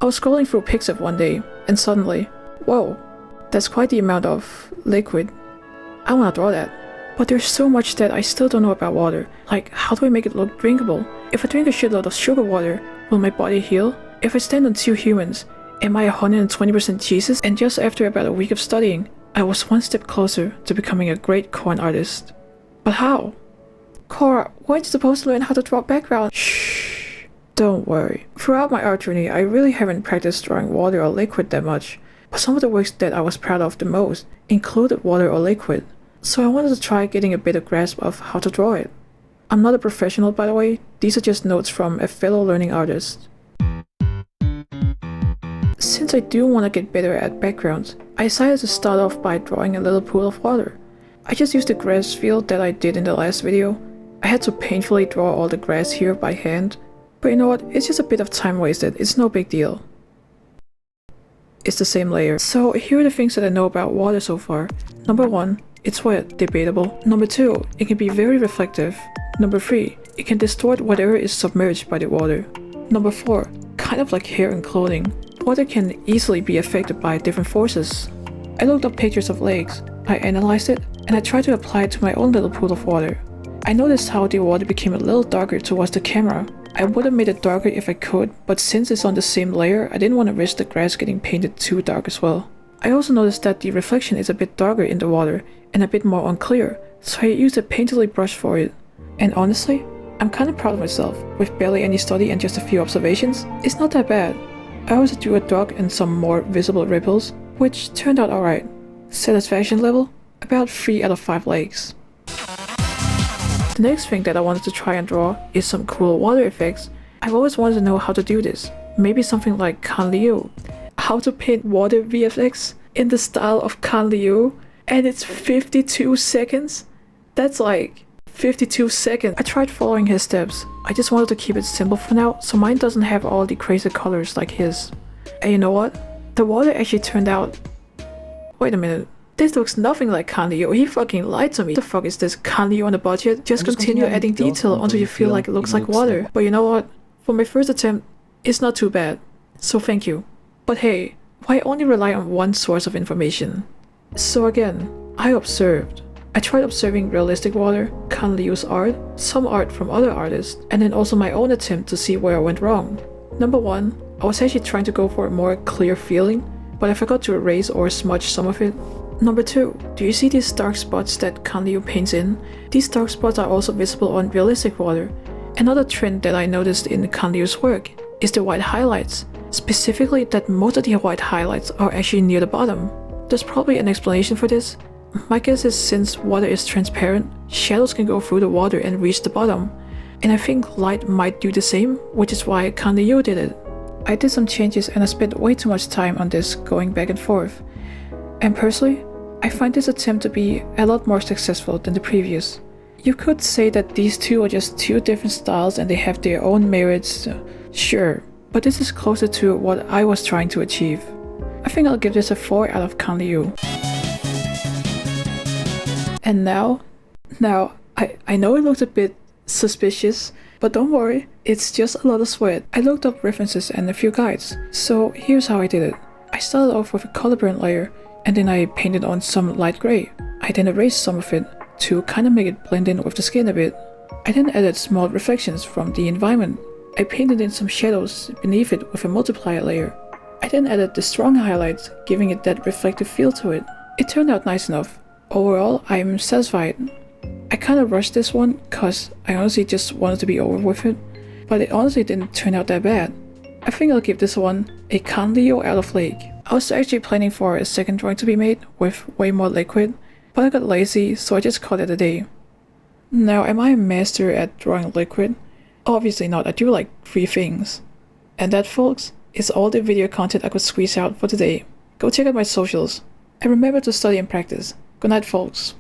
I was scrolling through Pixiv one day, and suddenly, whoa, that's quite the amount of liquid. I wanna draw that. But there's so much that I still don't know about water. Like, how do I make it look drinkable? If I drink a shitload of sugar water, will my body heal? If I stand on 2 humans, am I 120% Jesus? And just after about a week of studying, I was one step closer to becoming a great corn artist. But how? Cora, weren't you supposed to learn how to draw background? Shh. Don't worry. Throughout my art journey, I really haven't practiced drawing water or liquid that much. But some of the works that I was proud of the most included water or liquid. So I wanted to try getting a better grasp of how to draw it. I'm not a professional, by the way. These are just notes from a fellow learning artist. Since I do want to get better at backgrounds, I decided to start off by drawing a little pool of water. I just used the grass field that I did in the last video. I had to painfully draw all the grass here by hand, but you know what, it's just a bit of time wasted, it's no big deal. It's the same layer. So here are the things that I know about water so far. Number 1, it's wet, debatable. Number 2, it can be very reflective. Number 3, it can distort whatever is submerged by the water. Number 4, kind of like hair and clothing. Water can easily be affected by different forces. I looked up pictures of lakes, I analyzed it, and I tried to apply it to my own little pool of water. I noticed how the water became a little darker towards the camera. I would have made it darker if I could, but since it's on the same layer, I didn't want to risk the grass getting painted too dark as well. I also noticed that the reflection is a bit darker in the water and a bit more unclear, so I used a painterly brush for it. And honestly, I'm kind of proud of myself. With barely any study and just a few observations, it's not that bad. I also drew a dog and some more visible ripples, which turned out alright. Satisfaction level? About 3 out of 5 legs. The next thing that I wanted to try and draw is some cool water effects. I've always wanted to know how to do this. Maybe something like Kan Liu. How to paint water VFX in the style of Kan Liu, and it's 52 seconds? That's like 52 seconds. I tried following his steps. I just wanted to keep it simple for now, so mine doesn't have all the crazy colors like his. And you know what? The water actually turned out... Wait a minute. This looks nothing like Kan Liu. He fucking lied to me. What the fuck is this? Kan Liu on a budget? Just continue adding detail until you feel like it looks like water. But you know what? For my first attempt, it's not too bad. So thank you. But hey, why only rely on one source of information? So again, I observed. I tried observing realistic water, Kan Liu's art, some art from other artists, and then also my own attempt to see where I went wrong. Number 1, I was actually trying to go for a more clear feeling, but I forgot to erase or smudge some of it. Number 2, do you see these dark spots that Kan Liu paints in? These dark spots are also visible on realistic water. Another trend that I noticed in Kan Liu's work is the white highlights, specifically that most of the white highlights are actually near the bottom. There's probably an explanation for this. My guess is since water is transparent, shadows can go through the water and reach the bottom. And I think light might do the same, which is why Kan Liu did it. I did some changes and I spent way too much time on this going back and forth. And personally, I find this attempt to be a lot more successful than the previous. You could say that these two are just 2 different styles and they have their own merits, sure, but this is closer to what I was trying to achieve. I think I'll give this a 4 out of Kan Liu. And now, I know it looks a bit suspicious, but don't worry, it's just a lot of sweat. I looked up references and a few guides, so here's how I did it. I started off with a color burn layer, and then I painted on some light gray. I then erased some of it to kind of make it blend in with the skin a bit. I then added small reflections from the environment. I painted in some shadows beneath it with a multiplier layer. I then added the strong highlights, giving it that reflective feel to it. It turned out nice enough. Overall, I'm satisfied. I kind of rushed this one cause I honestly just wanted to be over with it, but it honestly didn't turn out that bad. I think I'll give this one a Kan Liu out of Lake. I was actually planning for a second drawing to be made with way more liquid, but I got lazy, so I just called it a day. Now, am I a master at drawing liquid? Obviously not, I do like 3 things. And that, folks, is all the video content I could squeeze out for today. Go check out my socials, and remember to study and practice. Good night, folks.